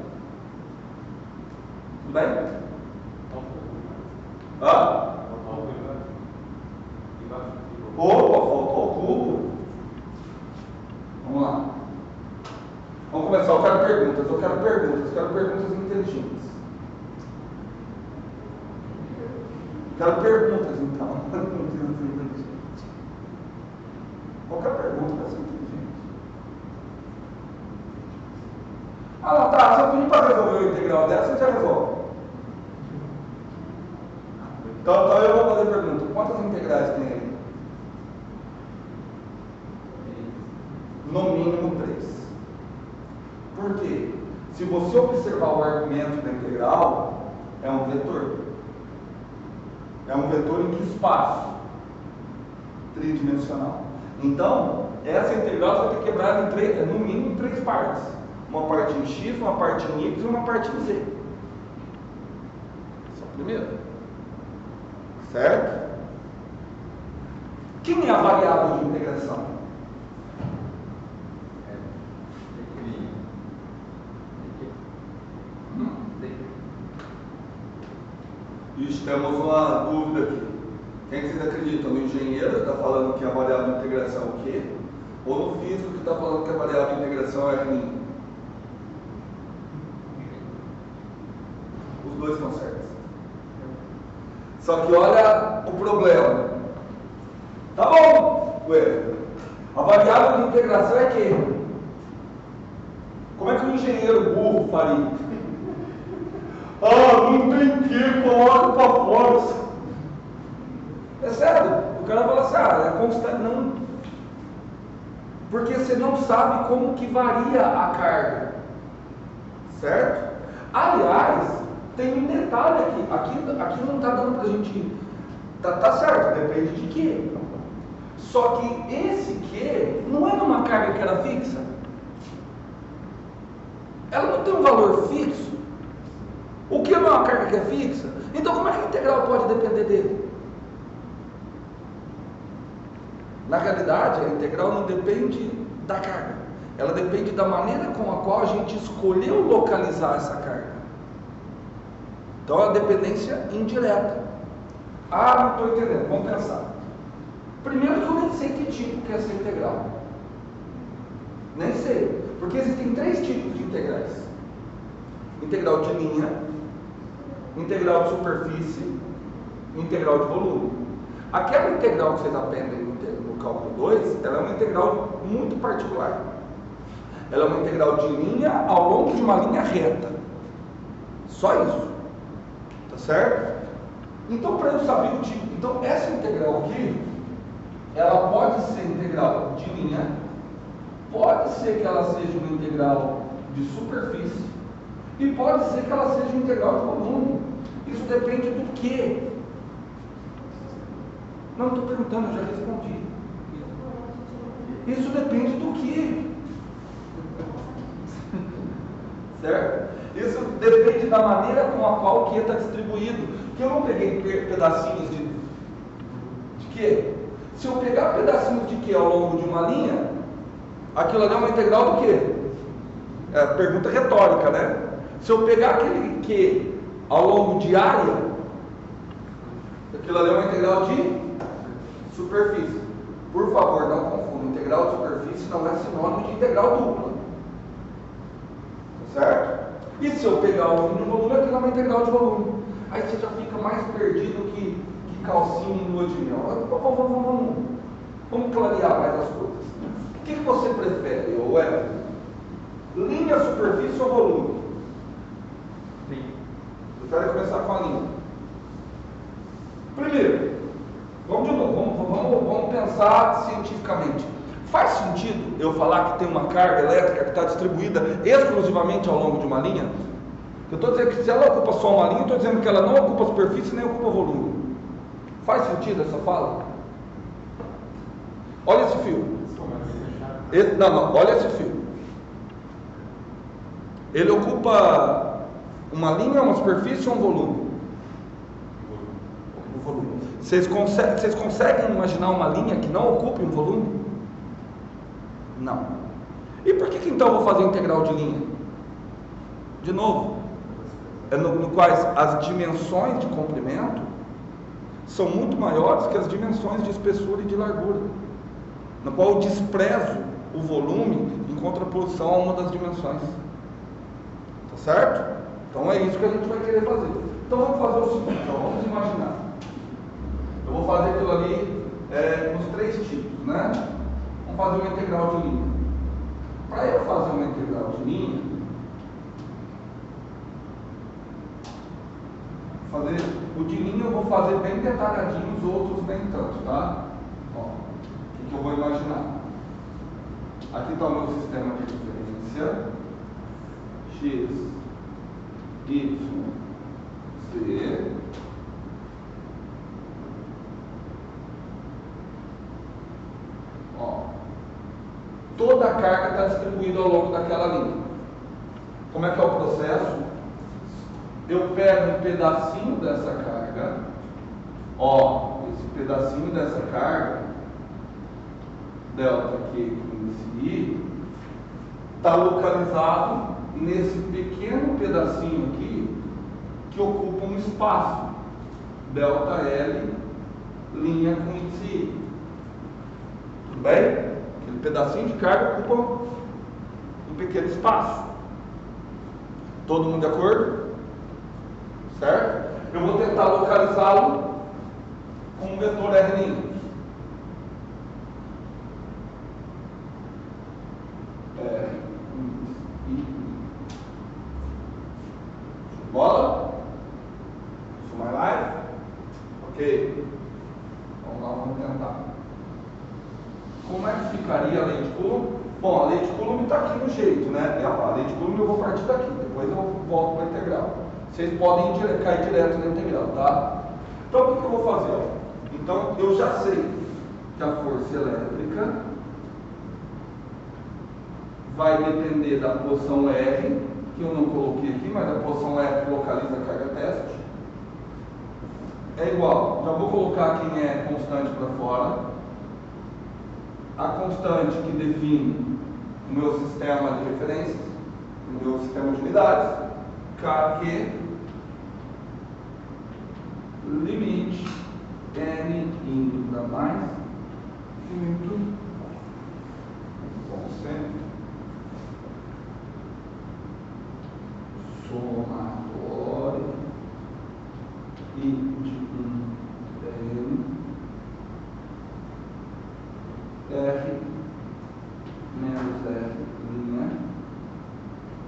Tudo bem? Hã? Opa, faltou o cubo. Vamos lá. Vamos começar. Eu quero perguntas inteligentes. Quero perguntas, então. Qualquer pergunta vai ser inteligente. Ah, não, tá. Se eu pedir para resolver o integral dessa, você já resolve. Então eu vou fazer a pergunta. Quantas integrais tem aí? No mínimo 3. Por quê? Se você observar o argumento da integral, é um vetor. É um vetor em que espaço? Tridimensional. Então, essa integral você vai ter quebrada no mínimo em 3 partes. Uma parte em x, uma parte em y e uma parte em z. Essa é a primeira. Certo? Quem é a variável de integração? Ixi, temos uma dúvida aqui. Quem que vocês acreditam? No engenheiro que está falando que a variável de integração é o quê? Ou no físico que está falando que a variável de integração é R'? Os dois estão certos. Só que olha o problema. Tá bom, ué. A variável de integração é quê? Como é que o engenheiro burro faria? Ah, não tem que, coloca para fora. É sério, o cara fala assim, é constante, não. Porque você não sabe como que varia a carga. Certo? Aliás, tem um detalhe aqui não está dando pra gente. Tá certo, depende de quê? Só que esse quê não é numa carga que era fixa. Ela não tem um valor fixo. O que não é uma carga que é fixa? Então como é que a integral pode depender dele? Na realidade, a integral não depende da carga. Ela depende da maneira com a qual a gente escolheu localizar essa carga. Então é uma dependência indireta. Ah, não estou entendendo. Vamos pensar. Primeiro que eu nem sei que tipo que é essa integral. Nem sei. Porque existem 3 tipos de integrais. Integral de linha, integral de superfície, integral de volume. Aquela integral que vocês aprendem no cálculo 2, ela é uma integral muito particular. Ela é uma integral de linha ao longo de uma linha reta. Só isso. Tá certo? Então, para eu saber o tipo, então essa integral aqui, ela pode ser integral de linha, pode ser que ela seja uma integral de superfície, e pode ser que ela seja integral de volume. Isso depende do quê? Não, estou perguntando, eu já respondi. Isso depende do quê? Certo? Isso depende da maneira com a qual o quê está distribuído. Porque eu não peguei pedacinhos de quê? Se eu pegar pedacinhos de quê ao longo de uma linha, aquilo ali é uma integral do quê? É pergunta retórica, né? Se eu pegar aquele que ao longo de área, aquilo ali é uma integral de superfície. Por favor, não confunda. Integral de superfície não é sinônimo de integral dupla. Tá certo? E se eu pegar o volume de volume, aquilo é uma integral de volume. Aí você já fica mais perdido que calcinha em lua de mel. Vamos clarear mais as coisas. O que você prefere, Everton? Linha, superfície ou volume? Eu quero começar com a linha. Primeiro, vamos de novo, vamos pensar cientificamente. Faz sentido eu falar que tem uma carga elétrica que está distribuída exclusivamente ao longo de uma linha? Eu estou dizendo que se ela ocupa só uma linha, eu estou dizendo que ela não ocupa superfície nem ocupa volume. Faz sentido essa fala? Olha esse fio. Não, olha esse fio. Ele ocupa uma linha, uma superfície ou um volume? Um volume. Vocês conseguem imaginar uma linha que não ocupe um volume? Não. E por que então eu vou fazer integral de linha? De novo, no quais as dimensões de comprimento são muito maiores que as dimensões de espessura e de largura, no qual eu desprezo o volume em contraposição a uma das dimensões. Tá certo? Então é isso que a gente vai querer fazer. Então vamos fazer o seguinte, vamos imaginar. Eu vou fazer aquilo ali nos 3 tipos, né? Vamos fazer uma integral de linha. Para eu fazer uma integral de linha, o de linha eu vou fazer bem detalhadinho, os outros nem tanto, tá? Ó, o que eu vou imaginar? Aqui está o meu sistema de referência, x, y, z, ó, toda a carga está distribuída ao longo daquela linha. Como é que é o processo? Eu pego um pedacinho dessa carga, ó, esse pedacinho dessa carga, delta Q com I, está localizado nesse pequeno pedacinho aqui, que ocupa um espaço, delta L, linha com I. Tudo bem? Aquele pedacinho de carga ocupa um pequeno espaço. Todo mundo de acordo? Certo? Eu vou tentar localizá-lo com um vetor R'. Bola? Isso mais live? Ok. Vamos lá, vamos tentar. Como é que ficaria a lei de Coulomb? Bom, a lei de Coulomb está aqui no jeito, né? A lei de Coulomb eu vou partir daqui, depois eu volto para a integral. Vocês podem cair direto na integral, tá? Então o que eu vou fazer? Ó? Então eu já sei que a força elétrica vai depender da posição R, que eu não coloquei aqui, mas a posição R localiza a carga teste. É igual, já vou colocar quem é constante para fora. A constante que define o meu sistema de referências, o meu sistema de unidades, Kq, limite N indo para mais infinito, como sempre, somatório I de 1 R menos R linha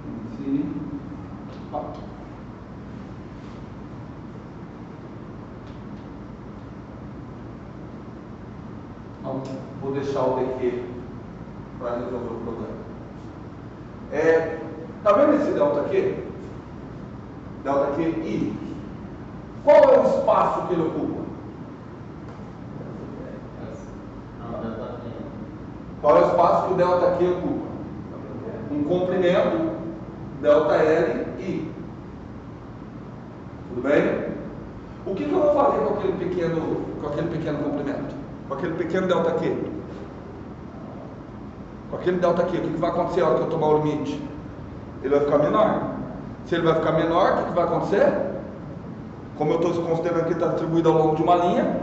em si, ó. Vou deixar o dq para resolver o problema. Tá vendo esse delta Q? Delta Q I. Qual é o espaço que ele ocupa? Qual é o espaço que o delta Q ocupa? Um comprimento, delta L, I. Tudo bem? O que eu vou fazer com aquele pequeno comprimento? Com aquele pequeno delta Q? Com aquele delta Q, o que vai acontecer na hora que eu tomar o limite? Ele vai ficar menor. Se ele vai ficar menor, o que vai acontecer? Como eu estou considerando que está distribuído ao longo de uma linha,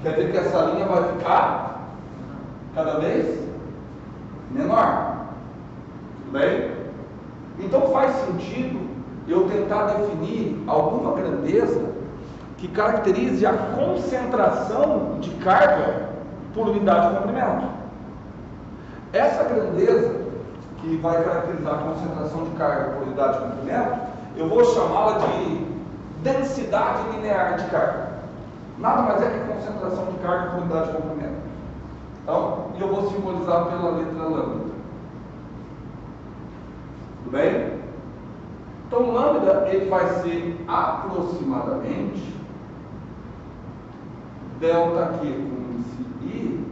quer dizer que essa linha vai ficar cada vez menor. Tudo bem? Então faz sentido eu tentar definir alguma grandeza que caracterize a concentração de carga por unidade de comprimento. Essa grandeza que vai caracterizar a concentração de carga por unidade de comprimento, eu vou chamá-la de densidade linear de carga. Nada mais é que concentração de carga por unidade de comprimento. Então, eu vou simbolizar pela letra lambda. Tudo bem? Então, lambda ele vai ser aproximadamente delta Q com índice I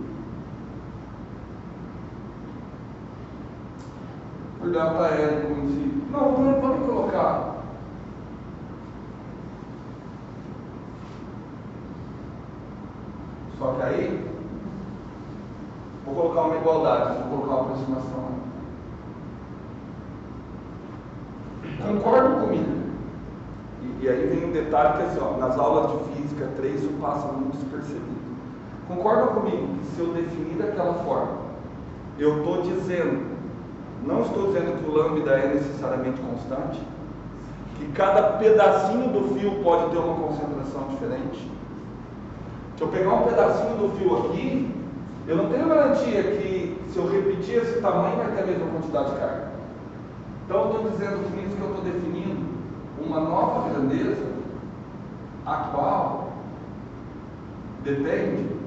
por delta L com índice I. Não, vamos colocar. Só que aí, vou colocar uma igualdade, vou colocar uma aproximação. Concordam comigo? E aí vem um detalhe que assim, ó, nas aulas de física 3 isso passa muito despercebido. Concordam comigo que se eu definir daquela forma, eu estou dizendo, não estou dizendo que o lambda é necessariamente constante, que cada pedacinho do fio pode ter uma concentração diferente. Se eu pegar um pedacinho do fio aqui, eu não tenho garantia que se eu repetir esse tamanho vai ter a mesma quantidade de carga. Então eu estou dizendo com isso que eu estou definindo uma nova grandeza, a qual depende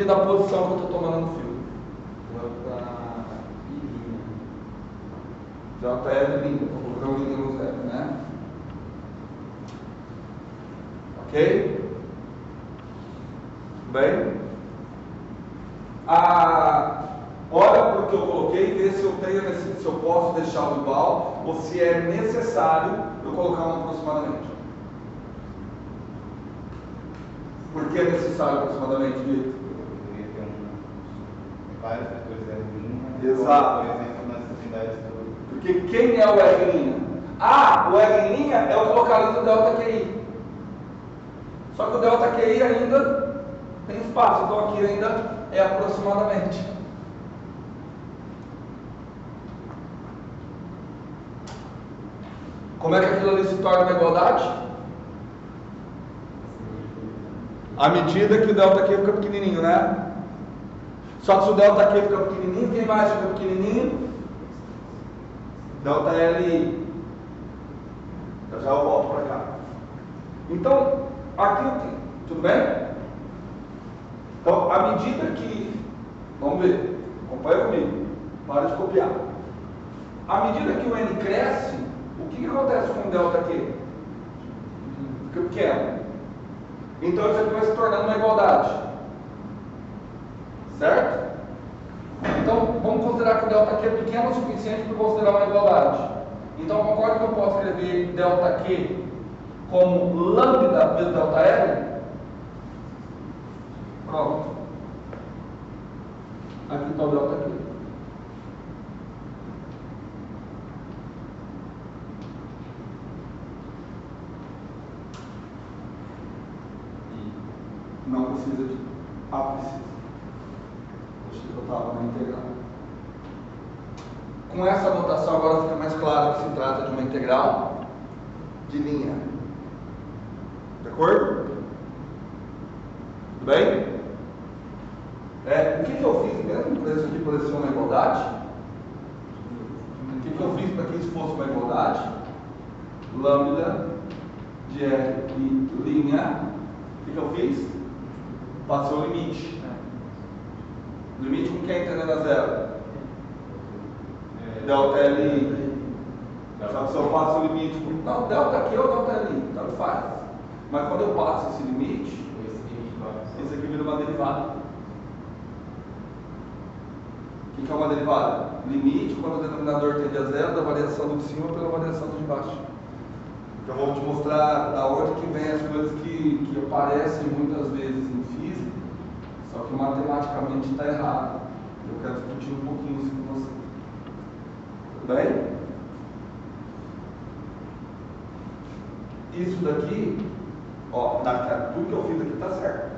da posição que eu estou tomando no fio. Delta L linha, vou colocar o linha no zero, né? Ok? Bem? Olha porque eu coloquei, vê se eu tenho, se eu posso deixá-lo igual, ou se é necessário eu colocar um aproximadamente. Por que é necessário aproximadamente, Vitor? Vários vetores L'. Exato. Por exemplo, nas unidades do. Porque quem é o L'? O L' é o que localiza o delta QI. Só que o delta QI ainda tem espaço, então aqui ainda é aproximadamente. Como é que aquilo ali se torna uma igualdade? À medida que o delta Q fica pequenininho, né? Só que se o delta Q fica pequenininho, quem mais fica pequenininho? Delta L. Já eu volto para cá. Então, aqui, tudo bem? Então, à medida que, vamos ver, acompanha comigo, para de copiar. À medida que o N cresce, o que acontece com o delta Q? Fica pequeno. Então isso aqui vai se tornando uma igualdade. Certo? Então vamos considerar que o delta Q é pequeno o suficiente para considerar uma igualdade. Então concorda que eu posso escrever delta Q como lambda vezes delta L? Pronto. Aqui está o delta Q. Não precisa de. Precisa. Deixa eu estava na integral. Com essa notação agora fica mais claro que se trata de uma integral de linha. De acordo? Tudo bem? O que eu fiz mesmo para isso aqui parecer uma igualdade? O que eu fiz para que isso fosse uma igualdade? Lambda de R e linha. O que eu fiz? Passei o limite. Limite com quem tendendo a zero? Delta L. Só que se eu passo o limite com. Não, delta aqui ou delta L, tanto faz. Mas quando eu passo esse limite, esse aqui vira uma derivada. O que é uma derivada? Limite quando o denominador tende a zero da variação do de cima pela variação do de baixo. Eu vou te mostrar da onde que vem as coisas que aparecem muitas vezes em física, só que matematicamente está errado. Eu quero discutir um pouquinho isso com você. Tudo bem? Isso daqui, tudo que eu fiz aqui está certo.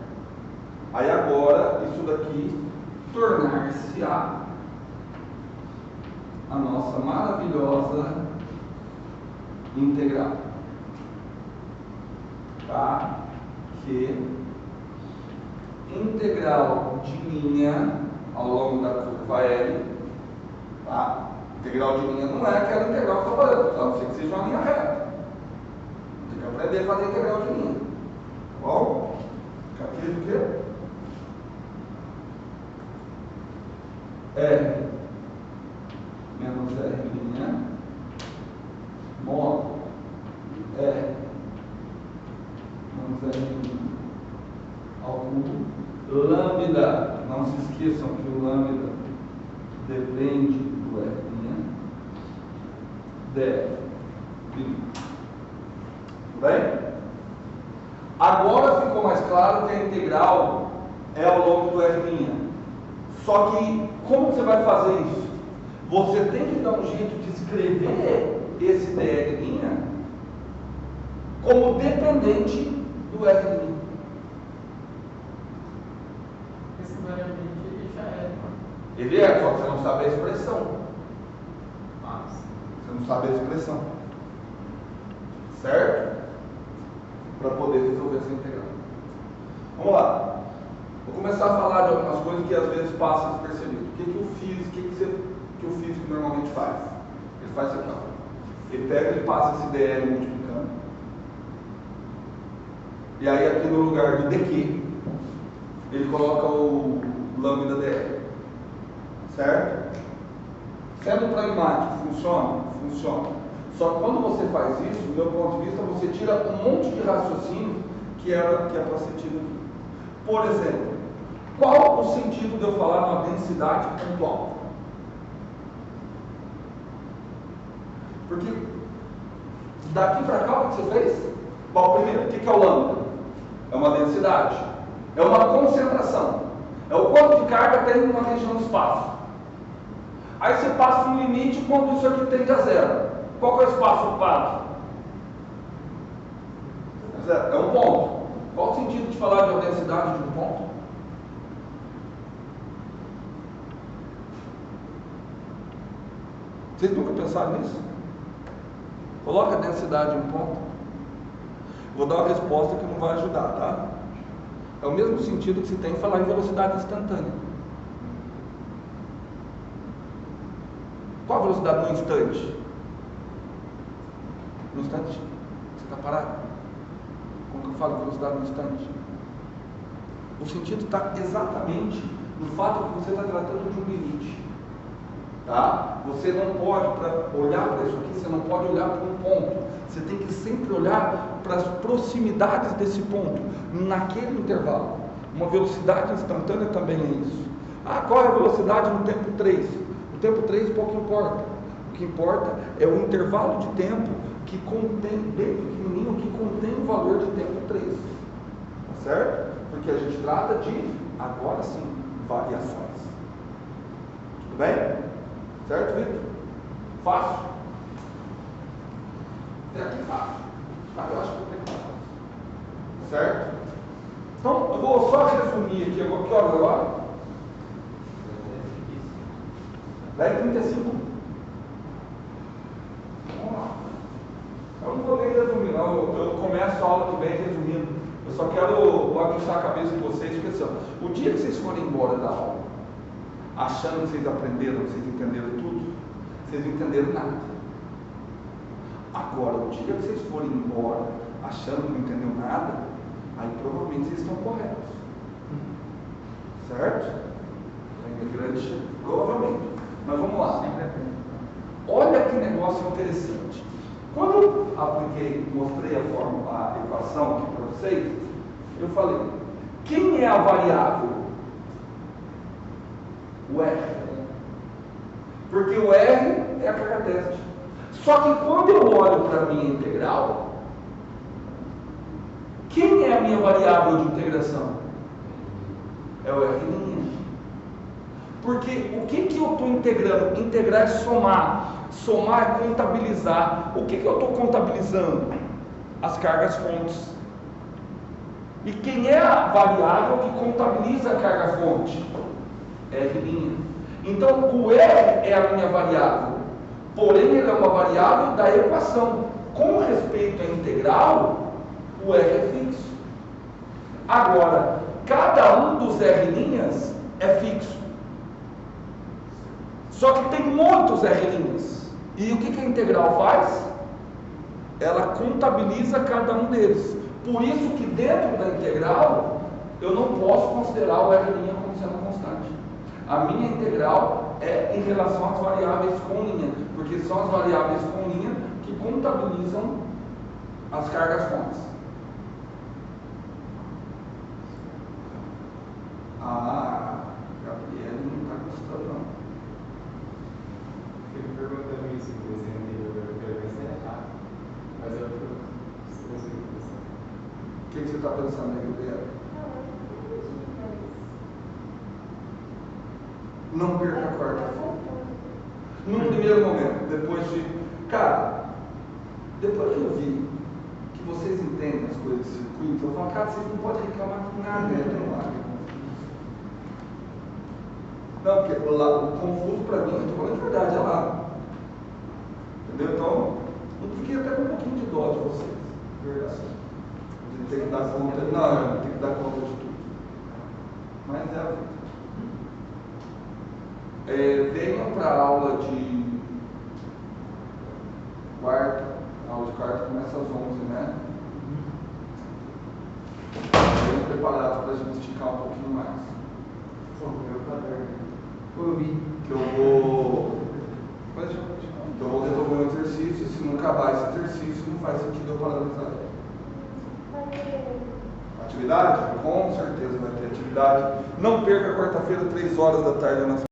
Aí agora, isso daqui tornar-se-á a nossa maravilhosa integral. Tá? Que integral de linha ao longo da curva L, tá? Integral de linha não é aquela integral que eu estou falando, a não ser que seja uma linha reta. Tem que aprender a fazer integral de linha. Tá bom? Capítulo do quê? R menos R linha modo R menos R Não se esqueçam que o lambda depende do R', df. Tudo bem? Agora ficou mais claro que a integral é ao longo do R'. Só que, como você vai fazer isso? Você tem que dar um jeito de escrever esse dr' como dependente do R'. Esse variamente ele já é. Ele é, só que você não sabe a expressão. Mas, Você não sabe a expressão. Certo? Para poder resolver essa integral. Vamos lá. Vou começar a falar de algumas coisas que às vezes passam despercebido. O que o físico normalmente faz? Ele faz isso aqui, ó. Ele pega e passa esse dl multiplicando. E aí aqui no lugar do dq, ele coloca o lambda dl. Certo? Sendo pragmático, funciona? Funciona. Só que quando você faz isso, do meu ponto de vista, você tira um monte de raciocínio que é para ser tido aqui. Por exemplo, qual o sentido de eu falar numa densidade pontual? Porque daqui para cá, o que você fez? Bom, primeiro, o que é o lambda? É uma densidade, é uma concentração, é o quanto de carga tem numa região do espaço. Aí você passa um limite quando isso aqui tende a zero. Qual que é o espaço ocupado? Zero. É um ponto. Qual o sentido de falar de uma densidade de um ponto? Vocês nunca pensaram nisso? Coloca a densidade em um ponto. Vou dar uma resposta que não vai ajudar, tá? É o mesmo sentido que se tem em falar em velocidade instantânea. Qual a velocidade no instante? No instante? Você está parado? Como que eu falo velocidade no instante? O sentido está exatamente no fato que você está tratando de um limite. Tá? Você não pode, para olhar para isso aqui, você não pode olhar para um ponto. Você tem que sempre olhar para as proximidades desse ponto, naquele intervalo. Uma velocidade instantânea também é isso. Ah, qual é a velocidade no tempo 3? O tempo 3 pouco importa. O que importa é o intervalo de tempo que contém, bem pequenininho, que contém o valor de tempo 3. Tá certo? Porque a gente trata de, agora sim, variações. Tudo bem? Certo, Vitor? Fácil? Até aqui fácil. Mas eu acho que eu tenho que fazer. Certo? Então, eu vou só resumir aqui. Que horas agora? 10h35. Vamos lá. Eu não vou nem resumir, não. Eu começo a aula que vem resumindo. Eu só quero aguçar a cabeça de vocês, porque assim, o dia que vocês forem embora da aula, achando que vocês aprenderam, que vocês entenderam tudo, vocês não entenderam nada. Agora, o dia que vocês forem embora, achando que não entendeu nada, aí provavelmente vocês estão corretos. Certo? É grande, provavelmente. Mas vamos lá. Olha que negócio interessante. Quando eu apliquei, mostrei a equação aqui para vocês, eu falei, quem é a variável? O R. Porque o R é a carga teste. Só que quando eu olho para a minha integral, quem é a minha variável de integração? É o R'. Porque o que eu estou integrando? Integrar é somar. Somar é contabilizar. O que eu estou contabilizando? As cargas fontes. E quem é a variável que contabiliza a carga fonte? R'. Então o R é a minha variável. Porém, ele é uma variável da equação. Com respeito à integral, o R é fixo. Agora, cada um dos R' é fixo. Só que tem muitos R'. E o que a integral faz? Ela contabiliza cada um deles. Por isso que dentro da integral, eu não posso considerar o R' como sendo constante. A minha integral é em relação às variáveis com linha, porque são as variáveis com linha que contabilizam as cargas fontes. que você está pensando aí, Gabriela? Não perca a quarta-feira. Num primeiro momento, depois de. Cara, depois que eu vi que vocês entendem as coisas de circuito, eu falo, cara, vocês não podem reclamar com nada, né? Não, porque o confuso para mim, eu estou falando de verdade, é lá. Entendeu? Então, eu fiquei até com um pouquinho de dó de vocês. Verdade. De ter que dar conta. Não, tem que dar conta de tudo. Mas é a vida. Venham para a aula de quarta. A aula de quarta começa às 11, né? Venham preparados para a gente esticar um pouquinho mais. Eu vi. Que eu vou resolver um exercício. Se não acabar esse exercício, não faz sentido eu paralisar ele. Atividade? Com certeza vai ter atividade. Não perca quarta-feira, 3 horas da tarde, na